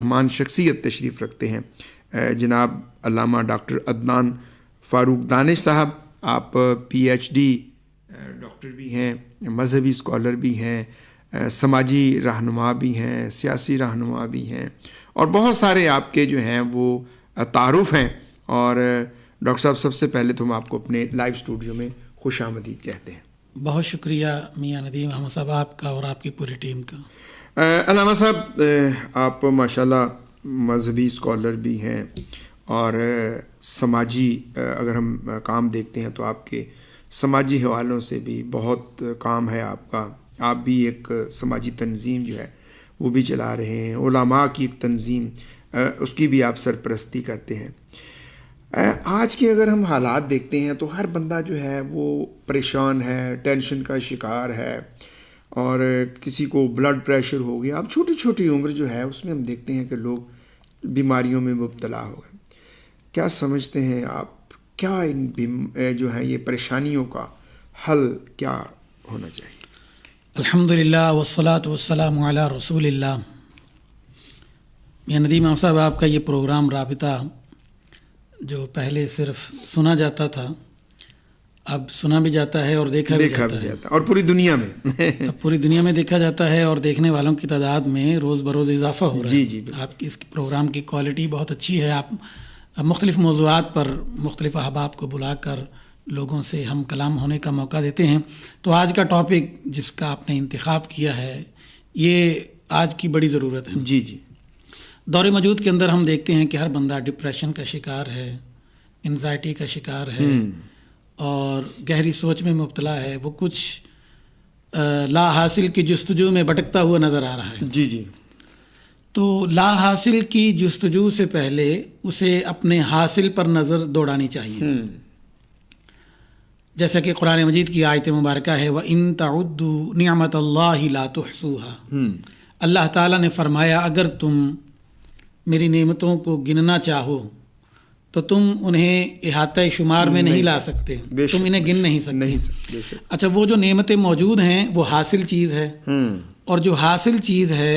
مان شخصیت تشریف رکھتے ہیں جناب علامہ ڈاکٹر عدنان فاروق دانش صاحب. آپ پی ایچ ڈی ڈاکٹر بھی ہیں، مذہبی اسکالر بھی ہیں، سماجی رہنما بھی ہیں، سیاسی رہنما بھی ہیں، اور بہت سارے آپ کے جو ہیں وہ تعارف ہیں. اور ڈاکٹر صاحب، سب سے پہلے تو ہم آپ کو اپنے لائیو اسٹوڈیو میں خوش آمدید کہتے ہیں. بہت شکریہ میاں ندیم احمد صاحب آپ کا اور آپ کی پوری ٹیم کا. علامہ صاحب، آپ ماشاءاللہ مذہبی اسکالر بھی ہیں اور سماجی اگر ہم کام دیکھتے ہیں تو آپ کے سماجی حوالوں سے بھی بہت کام ہے آپ کا. آپ بھی ایک سماجی تنظیم جو ہے وہ بھی چلا رہے ہیں، علماء کی ایک تنظیم، اس کی بھی آپ سرپرستی کرتے ہیں. آج کے اگر ہم حالات دیکھتے ہیں تو ہر بندہ جو ہے وہ پریشان ہے، ٹینشن کا شکار ہے، اور کسی کو بلڈ پریشر ہو گیا. اب چھوٹی چھوٹی عمر جو ہے اس میں ہم دیکھتے ہیں کہ لوگ بیماریوں میں مبتلا ہو گئے. کیا سمجھتے ہیں آپ، کیا ان جو ہے یہ پریشانیوں کا حل کیا ہونا چاہیے؟ الحمدللہ والصلاة والسلام علی رسول اللہ. میاں ندیم احمد صاحب، آپ کا یہ پروگرام رابطہ جو پہلے صرف سنا جاتا تھا اب سنا بھی جاتا ہے اور دیکھا بھی جاتا ہے، اور پوری دنیا میں اب پوری دنیا میں دیکھا جاتا ہے، اور دیکھنے والوں کی تعداد میں روز بروز اضافہ ہو رہا ہے. جی آپ کی اس پروگرام کی کوالٹی بہت اچھی ہے. آپ مختلف موضوعات پر مختلف احباب کو بلا کر لوگوں سے ہم کلام ہونے کا موقع دیتے ہیں. تو آج کا ٹاپک جس کا آپ نے انتخاب کیا ہے یہ آج کی بڑی ضرورت ہے. جی. دور موجود کے اندر ہم دیکھتے ہیں کہ ہر بندہ ڈپریشن کا شکار ہے، انزائٹی کا شکار ہے، اور گہری سوچ میں مبتلا ہے. وہ کچھ لا حاصل کی جستجو میں بھٹکتا ہوا نظر آ رہا ہے. جی. تو لا حاصل کی جستجو سے پہلے اسے اپنے حاصل پر نظر دوڑانی چاہیے. جیسا کہ قرآن مجید کی آیت مبارکہ ہے وَإِن تَعُدُّوا نِعْمَةَ اللَّهِ لَا تُحْصُوهَا. اللہ تعالیٰ نے فرمایا اگر تم میری نعمتوں کو گننا چاہو تو تم انہیں احاطہ شمار میں نہیں لا سکتے، تم انہیں گن نہیں سکتے. اچھا، وہ جو نعمتیں موجود ہیں وہ حاصل چیز ہے، اور جو حاصل چیز ہے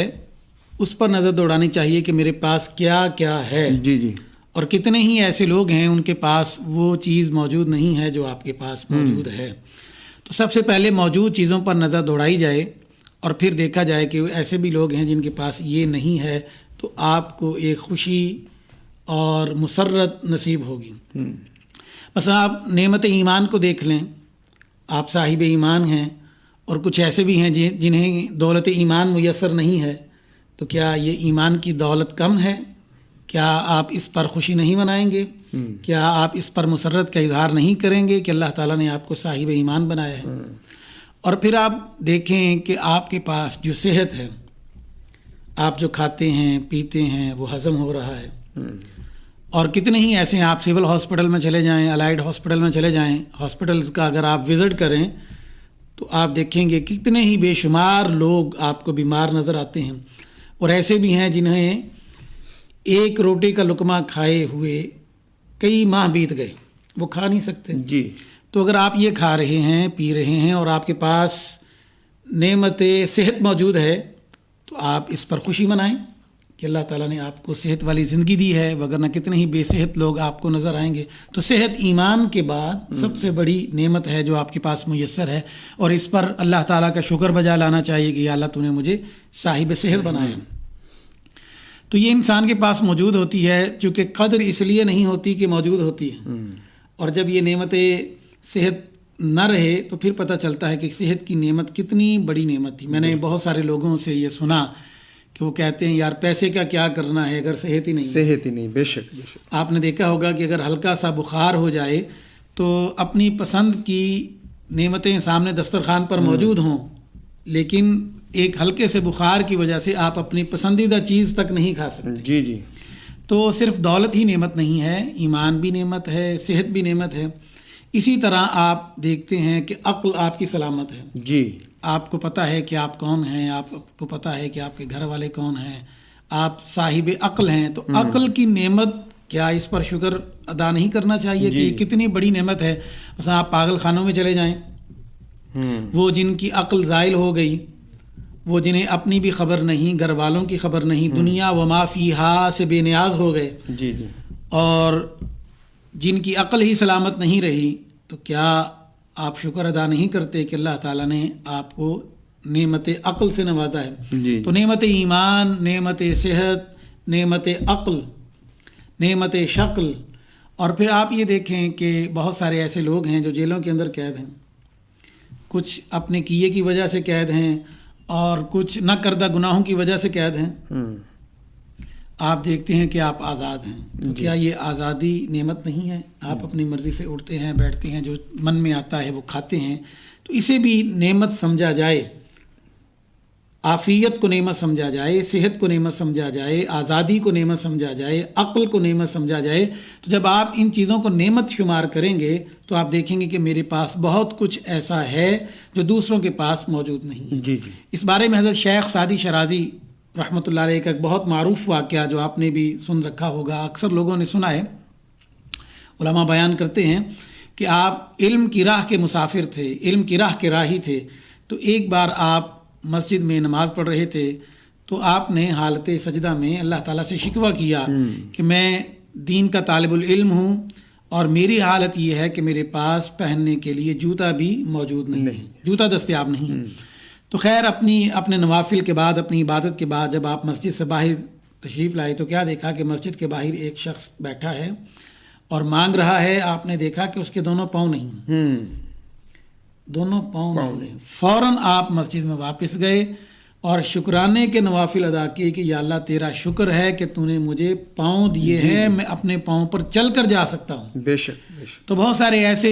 اس پر نظر دوڑانی چاہیے کہ میرے پاس کیا کیا ہے. جی. اور کتنے ہی ایسے لوگ ہیں ان کے پاس وہ چیز موجود نہیں ہے جو آپ کے پاس موجود ہے. تو سب سے پہلے موجود چیزوں پر نظر دوڑائی جائے، اور پھر دیکھا جائے کہ ایسے بھی لوگ ہیں جن کے پاس یہ نہیں ہے، تو آپ کو ایک خوشی اور مسرت نصیب ہوگی. بس آپ نعمت ایمان کو دیکھ لیں. آپ صاحب ایمان ہیں، اور کچھ ایسے بھی ہیں جنہیں دولت ایمان میسر نہیں ہے. تو کیا یہ ایمان کی دولت کم ہے؟ کیا آپ اس پر خوشی نہیں منائیں گے؟ کیا آپ اس پر مسرت کا اظہار نہیں کریں گے کہ اللہ تعالیٰ نے آپ کو صاحب ایمان بنایا ہے؟ اور پھر آپ دیکھیں کہ آپ کے پاس جو صحت ہے، آپ جو کھاتے ہیں پیتے ہیں وہ ہضم ہو رہا ہے. اور کتنے ہی ایسے ہیں، آپ سول ہاسپٹل میں چلے جائیں، الائڈ ہاسپٹل میں چلے جائیں، ہاسپٹلز کا اگر آپ وزٹ کریں تو آپ دیکھیں گے کتنے ہی بے شمار لوگ آپ کو بیمار نظر آتے ہیں. اور ایسے بھی ہیں جنہیں ایک روٹی کا لقمہ کھائے ہوئے کئی ماہ بیت گئے، وہ کھا نہیں سکتے. جی. تو اگر آپ یہ کھا رہے ہیں پی رہے ہیں اور آپ کے پاس نعمت صحت موجود ہے تو آپ اس پر خوشی منائیں کہ اللہ تعالیٰ نے آپ کو صحت والی زندگی دی ہے، وگرنہ کتنے ہی بے صحت لوگ آپ کو نظر آئیں گے. تو صحت ایمان کے بعد سب سے بڑی نعمت ہے جو آپ کے پاس میسر ہے، اور اس پر اللہ تعالیٰ کا شکر بجا لانا چاہیے کہ یا اللہ تو نے مجھے صاحب صحت بنایا. تو یہ انسان کے پاس موجود ہوتی ہے، چونکہ قدر اس لیے نہیں ہوتی کہ موجود ہوتی ہے. اور جب یہ نعمت صحت نہ رہے تو پھر پتہ چلتا ہے کہ صحت کی نعمت کتنی بڑی نعمت تھی. میں نے بہت سارے لوگوں سے یہ سنا کہ وہ کہتے ہیں یار پیسے کا کیا کرنا ہے اگر صحت ہی نہیں. بے شک. آپ نے دیکھا ہوگا کہ اگر ہلکا سا بخار ہو جائے تو اپنی پسند کی نعمتیں سامنے دسترخوان پر موجود ہوں، لیکن ایک ہلکے سے بخار کی وجہ سے آپ اپنی پسندیدہ چیز تک نہیں کھا سکتے. جی. تو صرف دولت ہی نعمت نہیں ہے، ایمان بھی نعمت ہے، صحت بھی نعمت ہے. اسی طرح آپ دیکھتے ہیں کہ عقل آپ کی سلامت ہے. جی. آپ کو پتہ ہے کہ آپ کون ہیں، آپ کو پتہ ہے کہ آپ کے گھر والے کون ہیں، آپ صاحب عقل ہیں. تو عقل کی نعمت کیا اس پر شکر ادا نہیں کرنا چاہیے کہ یہ کتنی بڑی نعمت ہے؟ مثلا آپ پاگل خانوں میں چلے جائیں، وہ جن کی عقل زائل ہو گئی وہ جنہیں اپنی بھی خبر نہیں، گھر والوں کی خبر نہیں، دنیا و ما فیہا سے بے نیاز ہو گئے، جی جی، اور جن کی عقل ہی سلامت نہیں رہی، تو کیا آپ شکر ادا نہیں کرتے کہ اللہ تعالیٰ نے آپ کو نعمت عقل سے نوازا ہے؟ جی تو نعمت ایمان، نعمت صحت، نعمت عقل، نعمت شکل، اور پھر آپ یہ دیکھیں کہ بہت سارے ایسے لوگ ہیں جو جیلوں کے اندر قید ہیں، کچھ اپنے کیے کی وجہ سے قید ہیں اور کچھ نہ کردہ گناہوں کی وجہ سے قید ہیں. آپ دیکھتے ہیں کہ آپ آزاد ہیں، تو کیا یہ آزادی نعمت نہیں ہے؟ آپ اپنی مرضی سے اٹھتے ہیں، بیٹھتے ہیں، جو من میں آتا ہے وہ کھاتے ہیں، تو اسے بھی نعمت سمجھا جائے، عافیت کو نعمت سمجھا جائے، صحت کو نعمت سمجھا جائے، آزادی کو نعمت سمجھا جائے، عقل کو نعمت سمجھا جائے. تو جب آپ ان چیزوں کو نعمت شمار کریں گے تو آپ دیکھیں گے کہ میرے پاس بہت کچھ ایسا ہے جو دوسروں کے پاس موجود نہیں. جی جی، اس بارے میں حضرت شیخ سعدی شرازی رحمۃ اللہ علیہ کا ایک بہت معروف واقعہ جو آپ نے بھی سن رکھا ہوگا، اکثر لوگوں نے سنا ہے، علماء بیان کرتے ہیں کہ آپ علم کی راہ کے مسافر تھے، علم کی راہ کے راہی تھے. تو ایک بار آپ مسجد میں نماز پڑھ رہے تھے تو آپ نے حالت سجدہ میں اللہ تعالیٰ سے شکوہ کیا کہ میں دین کا طالب العلم ہوں اور میری حالت یہ ہے کہ میرے پاس پہننے کے لیے جوتا بھی موجود نہیں، جوتا دستیاب نہیں. تو خیر اپنے نوافل کے بعد، اپنی عبادت کے بعد جب آپ مسجد سے باہر تشریف لائے تو کیا دیکھا کہ مسجد کے باہر ایک شخص بیٹھا ہے اور مانگ رہا ہے. آپ نے دیکھا کہ اس کے دونوں پاؤں نہیں، دونوں پاؤں نہیں. فوراً آپ مسجد میں واپس گئے اور شکرانے کے نوافل ادا کیے کہ یا اللہ تیرا شکر ہے کہ تو نے مجھے پاؤں دیے ہیں، میں اپنے پاؤں پر چل کر جا سکتا ہوں. بے شک بے شک. تو بہت سارے ایسے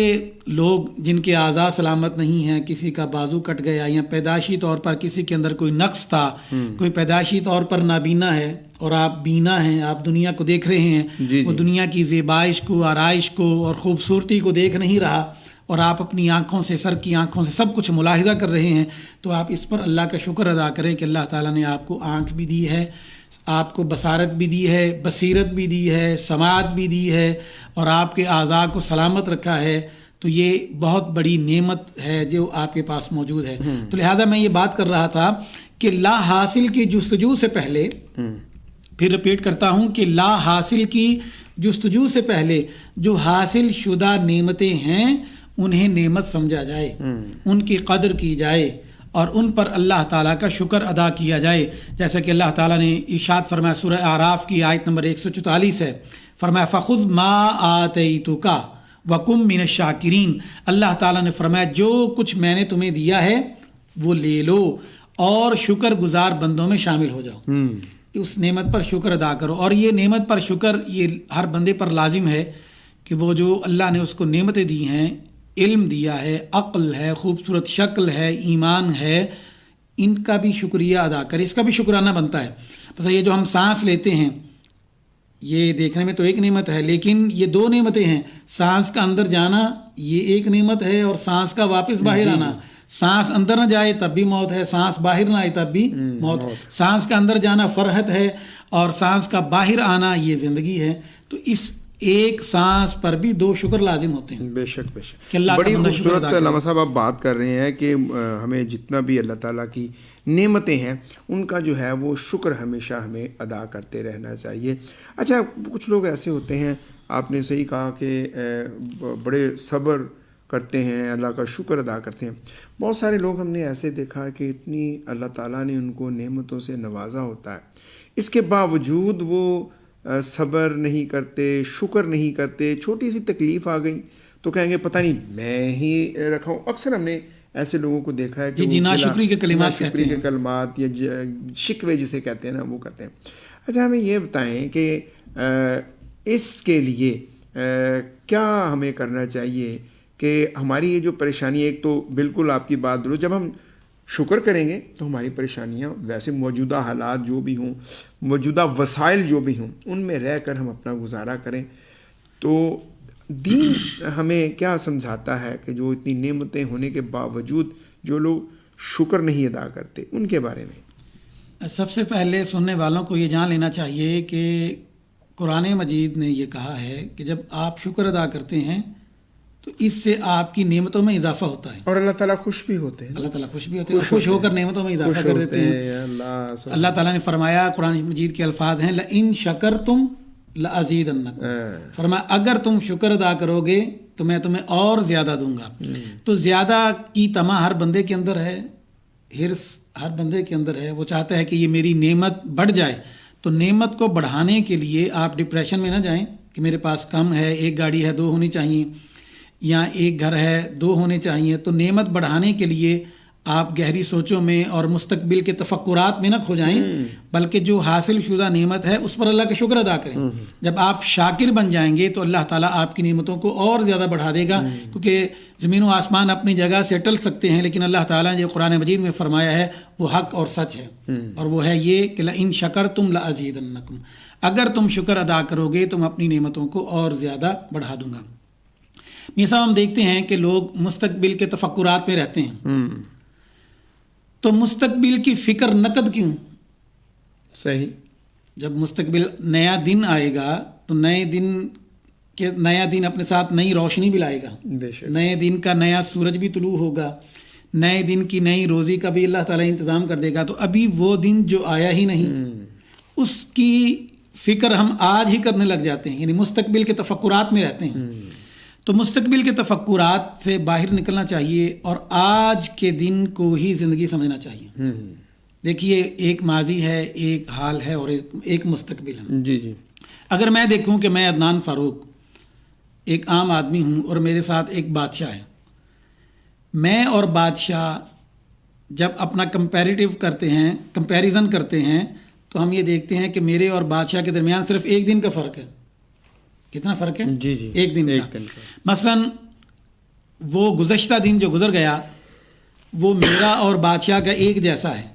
لوگ جن کے اعضاء سلامت نہیں ہیں، کسی کا بازو کٹ گیا یا پیدائشی طور پر کسی کے اندر کوئی نقص تھا، کوئی پیدائشی طور پر نابینا ہے اور آپ بینا ہیں، آپ دنیا کو دیکھ رہے ہیں، وہ دنیا کی زیبائش کو، آرائش کو اور خوبصورتی کو دیکھ نہیں رہا اور آپ اپنی آنکھوں سے، سر کی آنکھوں سے سب کچھ ملاحظہ کر رہے ہیں، تو آپ اس پر اللہ کا شکر ادا کریں کہ اللہ تعالیٰ نے آپ کو آنکھ بھی دی ہے، آپ کو بصارت بھی دی ہے، بصیرت بھی دی ہے، سماعت بھی دی ہے اور آپ کے اعضاء کو سلامت رکھا ہے. تو یہ بہت بڑی نعمت ہے جو آپ کے پاس موجود ہے. تو لہذا میں یہ بات کر رہا تھا کہ لا حاصل کی جستجو سے پہلے، پھر رپیٹ کرتا ہوں کہ لا حاصل کی جستجو سے پہلے جو حاصل شدہ نعمتیں ہیں انہیں نعمت سمجھا جائے، ان کی قدر کی جائے اور ان پر اللہ تعالیٰ کا شکر ادا کیا جائے. جیسا کہ اللہ تعالیٰ نے ارشاد فرمایا، سورہ اعراف کی آیت نمبر 144 ہے، فرمایا فَخُذْ مَا آتَيْتُكَ وَكُن مِّنَ الشَّاكِرِينَ. اللہ تعالیٰ نے فرمایا جو کچھ میں نے تمہیں دیا ہے وہ لے لو اور شکر گزار بندوں میں شامل ہو جاؤ. اس نعمت پر شکر ادا کرو. اور یہ نعمت پر شکر یہ ہر بندے پر لازم ہے کہ وہ جو اللہ نے اس کو نعمتیں دی ہیں، علم دیا ہے، عقل ہے، خوبصورت شکل ہے، ایمان ہے، ان کا بھی شکریہ ادا کرے، اس کا بھی شکرانہ بنتا ہے. بس یہ جو ہم سانس لیتے ہیں یہ دیکھنے میں تو ایک نعمت ہے، لیکن یہ دو نعمتیں ہیں. سانس کا اندر جانا یہ ایک نعمت ہے اور سانس کا واپس باہر آنا. سانس اندر نہ جائے تب بھی موت ہے، سانس باہر نہ آئے تب بھی موت. سانس کا اندر جانا فرحت ہے اور سانس کا باہر آنا یہ زندگی ہے. تو اس ایک سانس پر بھی دو شکر لازم ہوتے ہیں. بے شک بے شک. بڑی خوبصورت علامہ صاحب آپ بات کر رہے ہیں کہ ہمیں جتنا بھی اللہ تعالیٰ کی نعمتیں ہیں ان کا جو ہے وہ شکر ہمیشہ ہمیں ادا کرتے رہنا چاہیے. اچھا کچھ لوگ ایسے ہوتے ہیں، آپ نے صحیح کہا کہ بڑے صبر کرتے ہیں، اللہ کا شکر ادا کرتے ہیں. بہت سارے لوگ ہم نے ایسے دیکھا کہ اتنی اللہ تعالیٰ نے ان کو نعمتوں سے نوازا ہوتا ہے، اس کے باوجود وہ صبر نہیں کرتے، شکر نہیں کرتے. چھوٹی سی تکلیف آ گئی تو کہیں گے پتہ نہیں میں ہی رکھا ہوں. اکثر ہم نے ایسے لوگوں کو دیکھا ہے کہ ناشکری کے کلمات یا شکوے جسے کہتے ہیں نا وہ کرتے ہیں. اچھا ہمیں یہ بتائیں کہ اس کے لیے کیا ہمیں کرنا چاہیے کہ ہماری یہ جو پریشانی، ایک تو بالکل آپ کی بات درست، جب ہم شکر کریں گے تو ہماری پریشانیاں ویسے موجودہ حالات جو بھی ہوں، موجودہ وسائل جو بھی ہوں، ان میں رہ کر ہم اپنا گزارا کریں. تو دین ہمیں کیا سمجھاتا ہے کہ جو اتنی نعمتیں ہونے کے باوجود جو لوگ شکر نہیں ادا کرتے ان کے بارے میں؟ سب سے پہلے سننے والوں کو یہ جان لینا چاہیے کہ قرآن مجید نے یہ کہا ہے کہ جب آپ شکر ادا کرتے ہیں تو اس سے آپ کی نعمتوں میں اضافہ ہوتا ہے، اور اللہ تعالیٰ خوش بھی ہوتے ہیں، اللہ تعالیٰ خوش بھی ہوتے ہیں اور خوش ہو کر نعمتوں میں اضافہ کر دیتے ہیں۔ اللہ تعالیٰ نے فرمایا، قرآن مجید کے الفاظ ہیں لَإِن شَكَرْتُمْ لَأَزِيدَنَّكُمْ، فرمایا اگر تم شکر ادا کرو گے تو میں تمہیں اور زیادہ دوں گا۔ تو زیادہ کی تمنا ہر بندے کے اندر ہے، حرص ہر بندے کے اندر ہے، وہ چاہتا ہے کہ یہ میری نعمت بڑھ جائے۔ تو نعمت کو بڑھانے کے لیے آپ ڈپریشن میں نہ جائیں کہ میرے پاس کم ہے، ایک گاڑی ہے 2 ہونی چاہیے، یا ایک گھر ہے 2 ہونے چاہیے۔ تو نعمت بڑھانے کے لیے آپ گہری سوچوں میں اور مستقبل کے تفکرات میں نہ کھو جائیں، بلکہ جو حاصل شدہ نعمت ہے اس پر اللہ کا شکر ادا کریں۔ جب آپ شاکر بن جائیں گے تو اللہ تعالیٰ آپ کی نعمتوں کو اور زیادہ بڑھا دے گا، کیونکہ زمین و آسمان اپنی جگہ سے ٹل سکتے ہیں، لیکن اللہ تعالیٰ نے جو قرآن مجید میں فرمایا ہے وہ حق اور سچ ہے، اور وہ ہے یہ کہ لَإِن شَكَرْتُمْ لَأَزِيدَنَّكُمْ، اگر تم شکر ادا کرو گے تو میں اپنی نعمتوں کو اور زیادہ بڑھا دوں گا۔ یہ سب ہم دیکھتے ہیں کہ لوگ مستقبل کے تفکرات میں رہتے ہیں، تو مستقبل کی فکر نقد کیوں؟ صحیح، جب مستقبل نیا دن آئے گا تو نیا دن اپنے ساتھ نئی روشنی بھی لائے گا، بے شک، نئے دن کا نیا سورج بھی طلوع ہوگا، نئے دن کی نئی روزی کا بھی اللہ تعالیٰ انتظام کر دے گا۔ تو ابھی وہ دن جو آیا ہی نہیں اس کی فکر ہم آج ہی کرنے لگ جاتے ہیں، یعنی مستقبل کے تفکرات میں رہتے ہیں۔ تو مستقبل کے تفکرات سے باہر نکلنا چاہیے اور آج کے دن کو ہی زندگی سمجھنا چاہیے۔ دیکھیے، ایک ماضی ہے، ایک حال ہے اور ایک مستقبل ہے۔ جی جی، اگر میں دیکھوں کہ میں عدنان فاروق ایک عام آدمی ہوں اور میرے ساتھ ایک بادشاہ ہے، میں اور بادشاہ جب اپنا کمپیریزن کرتے ہیں تو ہم یہ دیکھتے ہیں کہ میرے اور بادشاہ کے درمیان صرف ایک دن کا فرق ہے۔ کتنا فرق ہے؟ جی جی، ایک دن کا۔ مثلا وہ گزشتہ دن جو گزر گیا وہ میرا اور بادشاہ کا ایک جیسا ہے،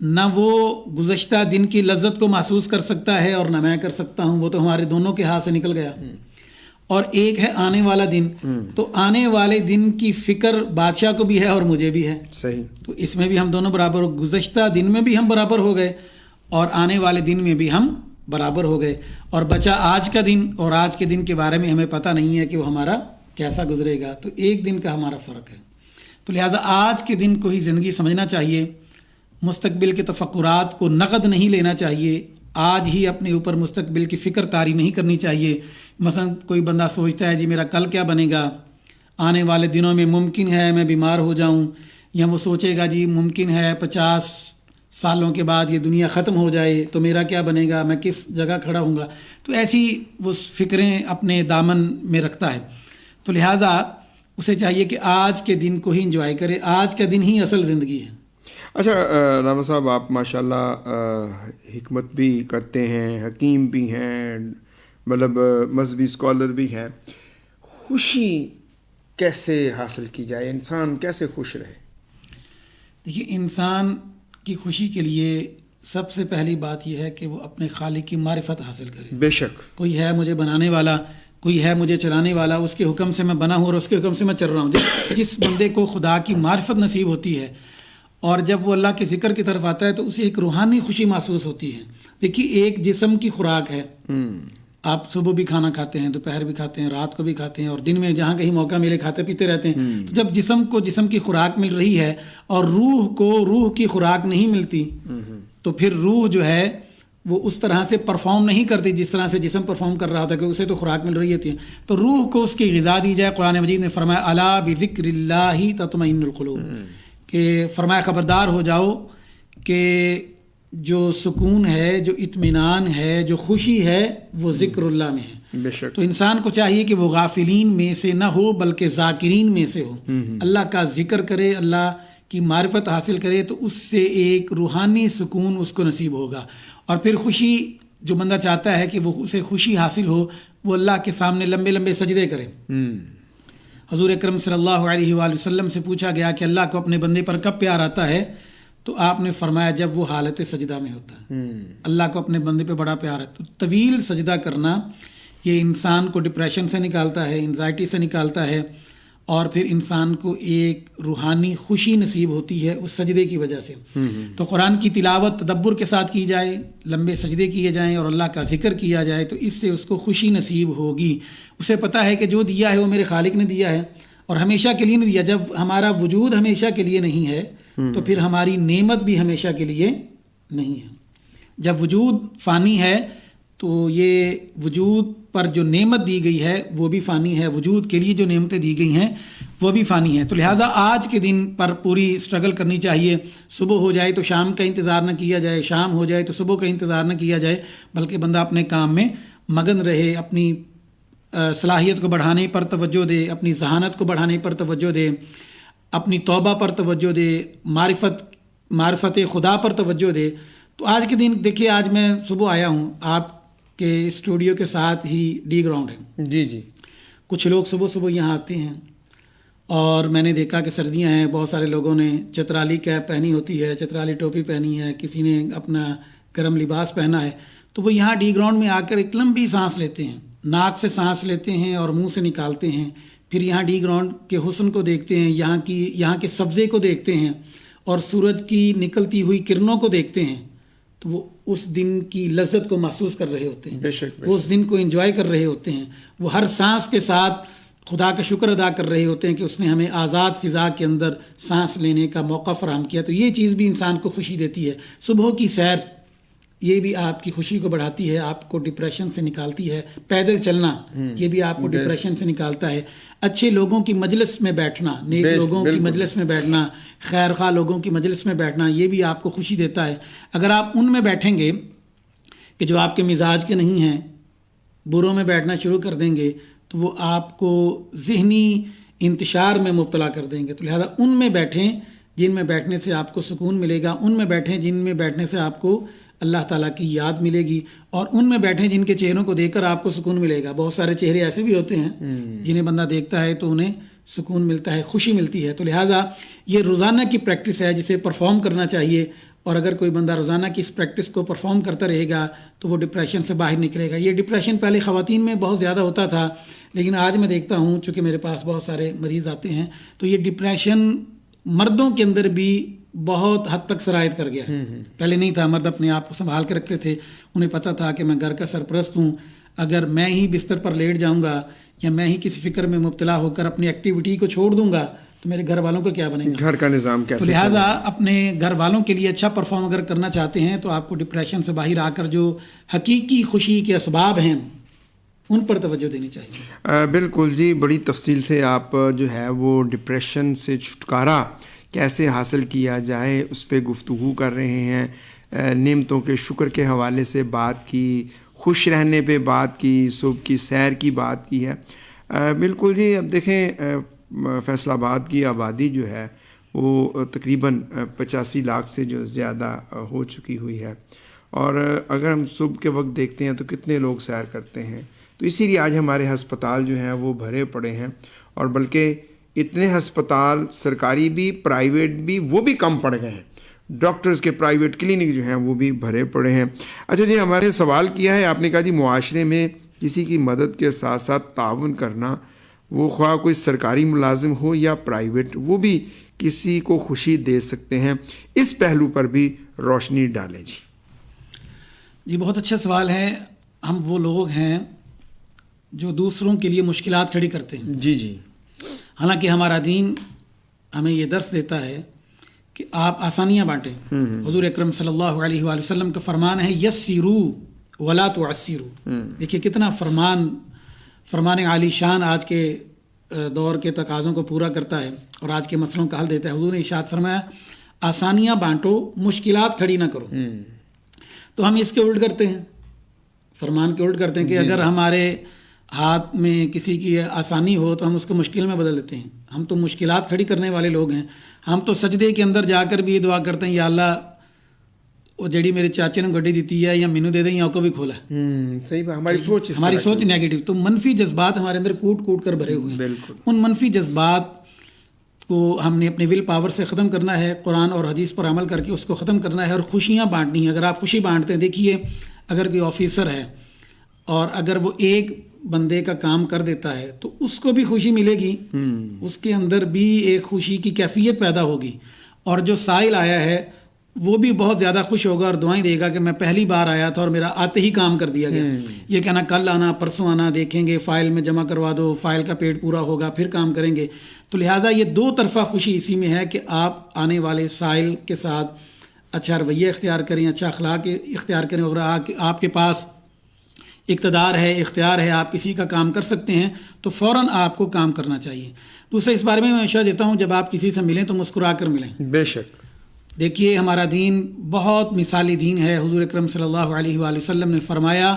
نہ وہ گزشتہ دن کی لذت کو محسوس کر سکتا ہے اور نہ میں کر سکتا ہوں، وہ تو ہمارے دونوں کے ہاتھ سے نکل گیا۔ اور ایک ہے آنے والا دن، تو آنے والے دن کی فکر بادشاہ کو بھی ہے اور مجھے بھی ہے۔ صحیح، تو اس میں بھی ہم دونوں برابر ہو، گزشتہ دن میں بھی ہم برابر ہو گئے اور آنے والے دن میں بھی ہم برابر ہو گئے، اور بچا آج کا دن، اور آج کے دن کے بارے میں ہمیں پتہ نہیں ہے کہ وہ ہمارا کیسا گزرے گا۔ تو ایک دن کا ہمارا فرق ہے۔ تو لہٰذا آج کے دن کو ہی زندگی سمجھنا چاہیے، مستقبل کے تفکرات کو نقد نہیں لینا چاہیے، آج ہی اپنے اوپر مستقبل کی فکر طاری نہیں کرنی چاہیے۔ مثلا کوئی بندہ سوچتا ہے جی میرا کل کیا بنے گا، آنے والے دنوں میں ممکن ہے میں بیمار ہو جاؤں، یا وہ سوچے گا جی ممکن ہے 50 سالوں کے بعد یہ دنیا ختم ہو جائے تو میرا کیا بنے گا، میں کس جگہ کھڑا ہوں گا۔ تو ایسی وہ فکریں اپنے دامن میں رکھتا ہے۔ تو لہٰذا اسے چاہیے کہ آج کے دن کو ہی انجوائے کرے، آج کا دن ہی اصل زندگی ہے۔ اچھا رانا صاحب، آپ ماشاءاللہ حکمت بھی کرتے ہیں، حکیم بھی ہیں، مطلب مذہبی اسکالر بھی ہیں۔ خوشی کیسے حاصل کی جائے، انسان کیسے خوش رہے؟ دیکھیے، انسان کی خوشی کے لیے سب سے پہلی بات یہ ہے کہ وہ اپنے خالق کی معرفت حاصل کرے۔ بے شک، کوئی ہے مجھے بنانے والا، کوئی ہے مجھے چلانے والا، اس کے حکم سے میں بنا ہوں اور اس کے حکم سے میں چل رہا ہوں۔ جس بندے کو خدا کی معرفت نصیب ہوتی ہے اور جب وہ اللہ کے ذکر کی طرف آتا ہے تو اسے ایک روحانی خوشی محسوس ہوتی ہے۔ دیکھیے، ایک جسم کی خوراک ہے، آپ صبح بھی کھانا کھاتے ہیں، دوپہر بھی کھاتے ہیں، رات کو بھی کھاتے ہیں، اور دن میں جہاں کہیں موقع ملے کھاتے پیتے رہتے ہیں۔ تو جب جسم کو جسم کی خوراک مل رہی ہے اور روح کو روح کی خوراک نہیں ملتی، تو پھر روح جو ہے وہ اس طرح سے پرفارم نہیں کرتی جس طرح سے جسم پرفارم کر رہا ہوتا ہے، کہ اسے تو خوراک مل رہی ہوتی ہے۔ تو روح کو اس کی غذا دی جائے۔ قرآن مجید نے فرمایا الا بذکر اللہ تطمئن القلوب، کہ فرمایا خبردار ہو جاؤ کہ جو سکون ہے، جو اطمینان ہے، جو خوشی ہے وہ ذکر اللہ میں ہے۔ بے شک، تو انسان کو چاہیے کہ وہ غافلین میں سے نہ ہو بلکہ ذاکرین میں سے ہو، اللہ کا ذکر کرے، اللہ کی معرفت حاصل کرے، تو اس سے ایک روحانی سکون اس کو نصیب ہوگا۔ اور پھر خوشی، جو بندہ چاہتا ہے کہ وہ اسے خوشی حاصل ہو، وہ اللہ کے سامنے لمبے لمبے سجدے کرے۔ حضور اکرم صلی اللہ علیہ وآلہ وسلم سے پوچھا گیا کہ اللہ کو اپنے بندے پر کب پیار آتا ہے، تو آپ نے فرمایا جب وہ حالت سجدہ میں ہوتا ہے۔ اللہ کو اپنے بندے پہ بڑا پیار ہے۔ تو طویل سجدہ کرنا یہ انسان کو ڈپریشن سے نکالتا ہے، انزائٹی سے نکالتا ہے، اور پھر انسان کو ایک روحانی خوشی نصیب ہوتی ہے اس سجدے کی وجہ سے. تو قرآن کی تلاوت تدبر کے ساتھ کی جائے، لمبے سجدے کیے جائیں اور اللہ کا ذکر کیا جائے تو اس سے اس کو خوشی نصیب ہوگی. اسے پتہ ہے کہ جو دیا ہے وہ میرے خالق نے دیا ہے اور ہمیشہ کے لیے نہیں دیا. جب ہمارا وجود ہمیشہ کے لیے نہیں ہے تو پھر ہماری نعمت بھی ہمیشہ کے لیے نہیں ہے. جب وجود فانی ہے تو یہ وجود پر جو نعمت دی گئی ہے وہ بھی فانی ہے، وجود کے لیے جو نعمتیں دی گئی ہیں وہ بھی فانی ہیں. تو لہٰذا آج کے دن پر پوری اسٹرگل کرنی چاہیے. صبح ہو جائے تو شام کا انتظار نہ کیا جائے، شام ہو جائے تو صبح کا انتظار نہ کیا جائے، بلکہ بندہ اپنے کام میں مگن رہے، اپنی صلاحیت کو بڑھانے پر توجہ دے، اپنی ذہانت کو بڑھانے پر توجہ دے، اپنی توبہ پر توجہ دے، معرفت خدا پر توجہ دے. تو آج کے دن دیکھیے، آج میں صبح آیا ہوں، آپ کے اسٹوڈیو کے ساتھ ہی ڈی گراؤنڈ ہے. جی جی. کچھ لوگ صبح صبح یہاں آتے ہیں اور میں نے دیکھا کہ سردیاں ہیں، بہت سارے لوگوں نے چترالی کیپ پہنی ہوتی ہے، چترالی ٹوپی پہنی ہے، کسی نے اپنا گرم لباس پہنا ہے. تو وہ یہاں ڈی گراؤنڈ میں آ کر ایک لمبی سانس لیتے ہیں، ناک سے سانس لیتے ہیں اور منہ سے نکالتے ہیں. پھر یہاں ڈی گراؤنڈ کے حسن کو دیکھتے ہیں، یہاں کے سبزے کو دیکھتے ہیں اور سورج کی نکلتی ہوئی کرنوں کو دیکھتے ہیں. تو وہ اس دن کی لذت کو محسوس کر رہے ہوتے ہیں، وہ اس دن کو انجوائے کر رہے ہوتے ہیں. وہ ہر سانس کے ساتھ خدا کا شکر ادا کر رہے ہوتے ہیں کہ اس نے ہمیں آزاد فضا کے اندر سانس لینے کا موقع فراہم کیا. تو یہ چیز بھی انسان کو خوشی دیتی ہے. صبح کی سیر یہ بھی آپ کی خوشی کو بڑھاتی ہے، آپ کو ڈپریشن سے نکالتی ہے. پیدل چلنا یہ بھی آپ کو ڈپریشن سے نکالتا ہے. اچھے لوگوں کی مجلس میں بیٹھنا، نیک لوگوں کی مجلس میں بیٹھنا، خیر خواہ لوگوں کی مجلس میں بیٹھنا، یہ بھی آپ کو خوشی دیتا ہے. اگر آپ ان میں بیٹھیں گے کہ جو آپ کے مزاج کے نہیں ہیں، بروں میں بیٹھنا شروع کر دیں گے تو وہ آپ کو ذہنی انتشار میں مبتلا کر دیں گے. تو لہذا ان میں بیٹھیں جن میں بیٹھنے سے آپ کو سکون ملے گا، ان میں بیٹھیں جن میں بیٹھنے سے آپ کو اللہ تعالیٰ کی یاد ملے گی، اور ان میں بیٹھیں جن کے چہروں کو دیکھ کر آپ کو سکون ملے گا. بہت سارے چہرے ایسے بھی ہوتے ہیں جنہیں بندہ دیکھتا ہے تو انہیں سکون ملتا ہے، خوشی ملتی ہے. تو لہٰذا یہ روزانہ کی پریکٹس ہے جسے پرفارم کرنا چاہیے. اور اگر کوئی بندہ روزانہ کی اس پریکٹس کو پرفارم کرتا رہے گا تو وہ ڈپریشن سے باہر نکلے گا. یہ ڈپریشن پہلے خواتین میں بہت زیادہ ہوتا تھا، لیکن آج میں دیکھتا ہوں چونکہ میرے پاس بہت سارے مریض آتے ہیں تو یہ ڈپریشن مردوں کے اندر بھی بہت حد تک سرایت کر گیا. پہلے نہیں تھا، مرد اپنے آپ کو سنبھال کے رکھتے تھے، انہیں پتہ تھا کہ میں گھر کا سرپرست ہوں، اگر میں ہی بستر پر لیٹ جاؤں گا یا میں ہی کسی فکر میں مبتلا ہو کر اپنی ایکٹیویٹی کو چھوڑ دوں گا تو میرے گھر والوں کو کیا بنے گا، گھر کا نظام کیسے. تو لہٰذا اپنے گھر والوں کے لیے اچھا پرفارم اگر کرنا چاہتے ہیں تو آپ کو ڈپریشن سے باہر آ کر جو حقیقی خوشی کے اسباب ہیں ان پر توجہ دینی چاہیے. بالکل جی، بڑی تفصیل سے آپ جو ہے وہ ڈپریشن سے چھٹکارا کیسے حاصل کیا جائے اس پہ گفتگو کر رہے ہیں. نعمتوں کے شکر کے حوالے سے بات کی، خوش رہنے پہ بات کی، صبح کی سیر کی بات کی ہے. بالکل جی. اب دیکھیں فیصل آباد کی آبادی جو ہے وہ تقریباً 85 لاکھ سے جو زیادہ ہو چکی ہوئی ہے، اور اگر ہم صبح کے وقت دیکھتے ہیں تو کتنے لوگ سیر کرتے ہیں. تو اسی لیے آج ہمارے ہسپتال جو ہیں وہ بھرے پڑے ہیں، اور بلکہ اتنے ہسپتال سرکاری بھی پرائیویٹ بھی وہ بھی کم پڑ گئے ہیں. ڈاکٹرز کے پرائیویٹ کلینک جو ہیں وہ بھی بھرے پڑے ہیں. اچھا جی، ہمارے سوال کیا ہے، آپ نے کہا جی معاشرے میں کسی کی مدد کے ساتھ ساتھ تعاون کرنا، وہ خواہ کوئی سرکاری ملازم ہو یا پرائیویٹ، وہ بھی کسی کو خوشی دے سکتے ہیں. اس پہلو پر بھی روشنی ڈالیں. جی بہت اچھا سوال ہے. ہم وہ لوگ ہیں جو دوسروں کے لیے مشکلات کھڑی کرتے ہیں. جی جی. حالانکہ ہمارا دین ہمیں یہ درس دیتا ہے کہ آپ آسانیاں بانٹیں. حضور اکرم صلی اللہ علیہ وآلہ وسلم کا فرمان ہے یسروا ولا تعسروا. دیکھیے کتنا فرمان عالی شان آج کے دور کے تقاضوں کو پورا کرتا ہے اور آج کے مسئلوں کا حل دیتا ہے. حضور نے ارشاد فرمایا آسانیاں بانٹو، مشکلات کھڑی نہ کرو. تو ہم اس کے الٹ کرتے ہیں، فرمان کے الٹ کرتے ہیں کہ اگر ہمارے ہاتھ میں کسی کی آسانی ہو تو ہم اس کو مشکل میں بدل دیتے ہیں. ہم تو مشکلات کھڑی کرنے والے لوگ ہیں. ہم تو سجدے کے اندر جا کر بھی یہ دعا کرتے ہیں یا اللہ وہ جڑی میرے چاچے نے گڈی دیتی ہے یا مینو دے دیں یا کو بھی کھولا. صحیح بات. ہماری سوچ نیگیٹو. تو منفی جذبات ہمارے اندر کوٹ کوٹ کر بھرے ہوئے ہیں. بالکل. ان منفی جذبات کو ہم نے اپنے ول پاور سے ختم کرنا ہے، قرآن اور حدیث پر عمل کر کے اس کو ختم کرنا ہے اور خوشیاں بانٹنی ہیں. اگر آپ خوشی بانٹتے ہیں، دیکھیے اگر کوئی آفیسر ہے اور اگر وہ ایک بندے کا کام کر دیتا ہے تو اس کو بھی خوشی ملے گی، اس کے اندر بھی ایک خوشی کی کیفیت پیدا ہوگی، اور جو سائل آیا ہے وہ بھی بہت زیادہ خوش ہوگا اور دعائیں دے گا کہ میں پہلی بار آیا تھا اور میرا آتے ہی کام کر دیا گیا۔ یہ کہنا کل آنا، پرسوں آنا، دیکھیں گے، فائل میں جمع کروا دو، فائل کا پیٹ پورا ہوگا، پھر کام کریں گے۔ تو لہٰذا یہ دو طرفہ خوشی اسی میں ہے کہ آپ آنے والے سائل کے ساتھ اچھا رویہ اختیار کریں، اچھا اخلاق اختیار کریں، اور آپ کے پاس اقتدار ہے، اختیار ہے، آپ کسی کا کام کر سکتے ہیں تو فوراً آپ کو کام کرنا چاہیے۔ دوسرا اس بارے میں مشورہ دیتا ہوں، جب آپ کسی سے ملیں تو مسکرا کر ملیں۔ بے شک دیکھیے ہمارا دین بہت مثالی دین ہے۔ حضور اکرم صلی اللہ علیہ وآلہ وسلم نے فرمایا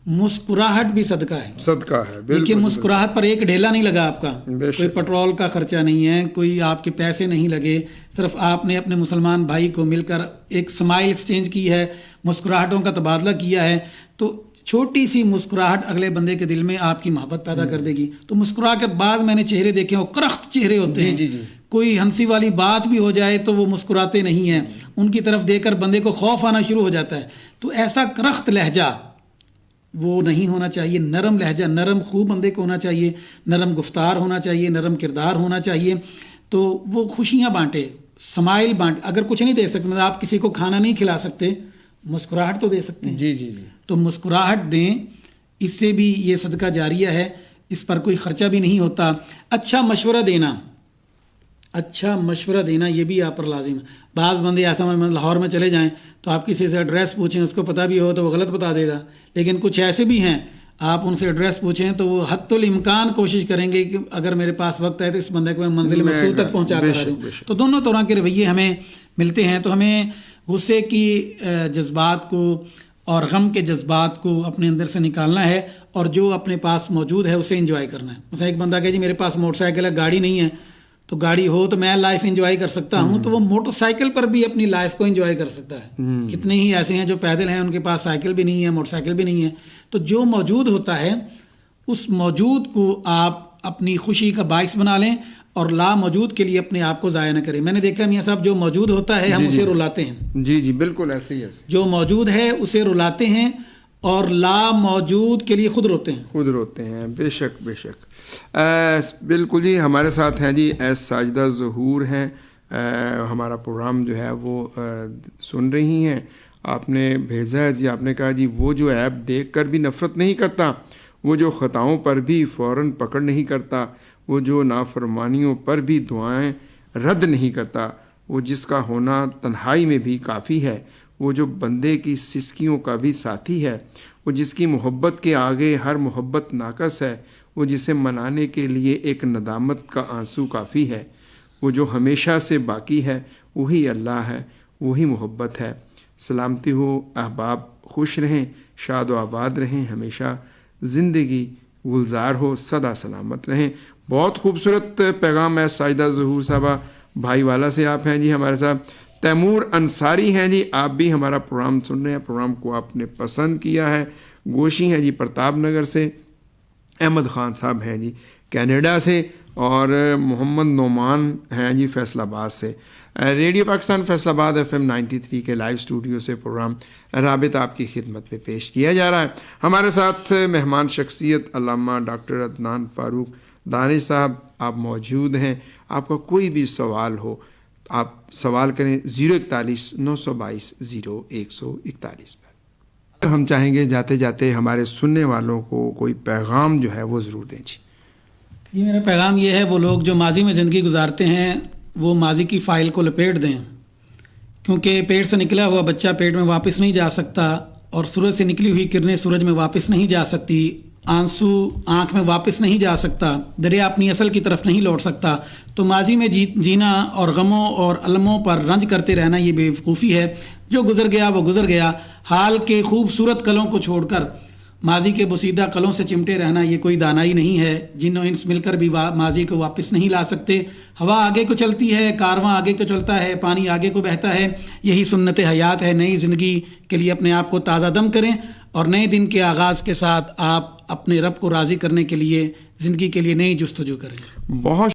مسکراہٹ بھی صدقہ ہے، صدقہ ہے۔ دیکھیے مسکراہٹ پر ایک ڈھیلا نہیں لگا آپ کا، بے شک۔ کوئی پٹرول کا خرچہ نہیں ہے، کوئی آپ کے پیسے نہیں لگے، صرف آپ نے اپنے مسلمان بھائی کو مل کر ایک سمائل ایکسچینج کی ہے، مسکراہٹوں کا تبادلہ کیا ہے، تو چھوٹی سی مسکراہٹ اگلے بندے کے دل میں آپ کی محبت پیدا کر دے گی۔ تو مسکرا کے بعد میں نے چہرے دیکھے وہ کرخت چہرے ہوتے ہیں، کوئی ہنسی والی بات بھی ہو جائے تو وہ مسکراتے نہیں ہیں، ان کی طرف دیکھ کر بندے کو خوف آنا شروع ہو جاتا ہے۔ تو ایسا کرخت لہجہ وہ نہیں ہونا چاہیے، نرم لہجہ، نرم خوب بندے کو ہونا چاہیے، نرم گفتار ہونا چاہیے، نرم کردار ہونا چاہیے، تو وہ خوشیاں بانٹے، سمائل بانٹ۔ اگر کچھ نہیں دے سکتے، مطلب آپ کسی کو کھانا نہیں کھلا سکتے، مسکراہٹ تو دے سکتے ہیں، جی جی جی، تو مسکراہٹ دیں، اس سے بھی یہ صدقہ جاریہ ہے، اس پر کوئی خرچہ بھی نہیں ہوتا۔ اچھا مشورہ دینا، اچھا مشورہ دینا یہ بھی آپ پر لازم ہے۔ بعض بندے ایسا لاہور میں چلے جائیں تو آپ کسی سے ایڈریس پوچھیں، اس کو پتہ بھی ہو تو وہ غلط بتا دے گا، لیکن کچھ ایسے بھی ہیں آپ ان سے ایڈریس پوچھیں تو وہ حتی الامکان کوشش کریں گے کہ اگر میرے پاس وقت ہے تو اس بندے کو میں منزل مقصود تک پہنچا کر دوں۔ تو دونوں طرح کے رویے ہمیں ملتے ہیں، تو ہمیں غصے کی جذبات کو اور غم کے جذبات کو اپنے اندر سے نکالنا ہے، اور جو اپنے پاس موجود ہے اسے انجوائے کرنا ہے۔ مثلا ایک بندہ کہ جی میرے پاس موٹر سائیکل ہے، گاڑی نہیں ہے، تو گاڑی ہو تو میں لائف انجوائے کر سکتا ہوں، تو وہ موٹر سائیکل پر بھی اپنی لائف کو انجوائے کر سکتا ہے۔ کتنے ہی ایسے ہیں جو پیدل ہیں، ان کے پاس سائیکل بھی نہیں ہے، موٹر سائیکل بھی نہیں ہے۔ تو جو موجود ہوتا ہے اس موجود کو آپ اپنی خوشی کا باعث بنا لیں، اور لا موجود کے لیے اپنے آپ کو ضائع نہ کریں۔ میں نے دیکھا میاں صاحب جو موجود ہوتا ہے ہم اسے رلاتے ہیں، جی جی بالکل ایسے ہی، جو موجود ہے اسے رلاتے ہیں اور لا موجود کے لیے خود روتے ہیں، خود روتے ہیں۔ بے شک بے شک، بالکل جی۔ ہمارے ساتھ ہیں جی ایس ساجدہ ظہور ہیں، ہمارا پروگرام جو ہے وہ سن رہی ہیں، آپ نے بھیجا ہے جی، آپ نے کہا جی وہ جو ایپ دیکھ کر بھی نفرت نہیں کرتا، وہ جو خطاؤں پر بھی فوراً پکڑ نہیں کرتا، وہ جو نافرمانیوں پر بھی دعائیں رد نہیں کرتا، وہ جس کا ہونا تنہائی میں بھی کافی ہے، وہ جو بندے کی سسکیوں کا بھی ساتھی ہے، وہ جس کی محبت کے آگے ہر محبت ناقص ہے، وہ جسے منانے کے لیے ایک ندامت کا آنسو کافی ہے، وہ جو ہمیشہ سے باقی ہے وہی اللہ ہے، وہی محبت ہے۔ سلامتی ہو احباب، خوش رہیں، شاد و آباد رہیں، ہمیشہ زندگی گلزار ہو، سدا سلامت رہیں۔ بہت خوبصورت پیغام ہے ساجدہ ظہور صاحبہ، بھائی والا سے آپ ہیں جی ہمارے ساتھ۔ تیمور انصاری ہیں جی، آپ بھی ہمارا پروگرام سن رہے ہیں، پروگرام کو آپ نے پسند کیا ہے۔ گوشی ہیں جی پرتاپ نگر سے، احمد خان صاحب ہیں جی کینیڈا سے، اور محمد نعمان ہیں جی فیصل آباد سے۔ ریڈیو پاکستان فیصل آباد FM 93 کے لائیو اسٹوڈیو سے پروگرام رابط آپ کی خدمت میں پیش کیا جا رہا ہے۔ ہمارے ساتھ مہمان شخصیت علامہ ڈاکٹر عدنان فاروق دانش صاحب آپ موجود ہیں۔ آپ کا کوئی بھی سوال ہو آپ سوال کریں 041 922 0141 پر۔ ہم چاہیں گے جاتے جاتے ہمارے سننے والوں کو کوئی پیغام جو ہے وہ ضرور دیں جی۔ جی میرا پیغام یہ ہے، وہ لوگ جو ماضی میں زندگی گزارتے ہیں وہ ماضی کی فائل کو لپیٹ دیں، کیونکہ پیٹ سے نکلا ہوا بچہ پیٹ میں واپس نہیں جا سکتا، اور سورج سے نکلی ہوئی کرنیں سورج میں واپس نہیں جا سکتی، آنسو آنکھ میں واپس نہیں جا سکتا، دریا اپنی اصل کی طرف نہیں لوٹ سکتا۔ تو ماضی میں جینا اور غموں اور الموں پر رنج کرتے رہنا یہ بے وقوفی ہے۔ جو گزر گیا وہ گزر گیا، حال کے خوبصورت کلوں کو چھوڑ کر ماضی کے بوسیدہ کلوں سے چمٹے رہنا یہ کوئی دانائی نہیں ہے۔ جن و انس مل کر بھی ماضی کو واپس نہیں لا سکتے۔ ہوا آگے کو چلتی ہے، کارواں آگے کو چلتا ہے، پانی آگے کو بہتا ہے، یہی سنت حیات ہے۔ نئی زندگی کے لیے اپنے آپ کو تازہ دم کریں، اور نئے دن کے آغاز کے ساتھ آپ اپنے رب کو راضی کرنے کے لیے زندگی کے لیے نئی جستجو کریں۔ بہت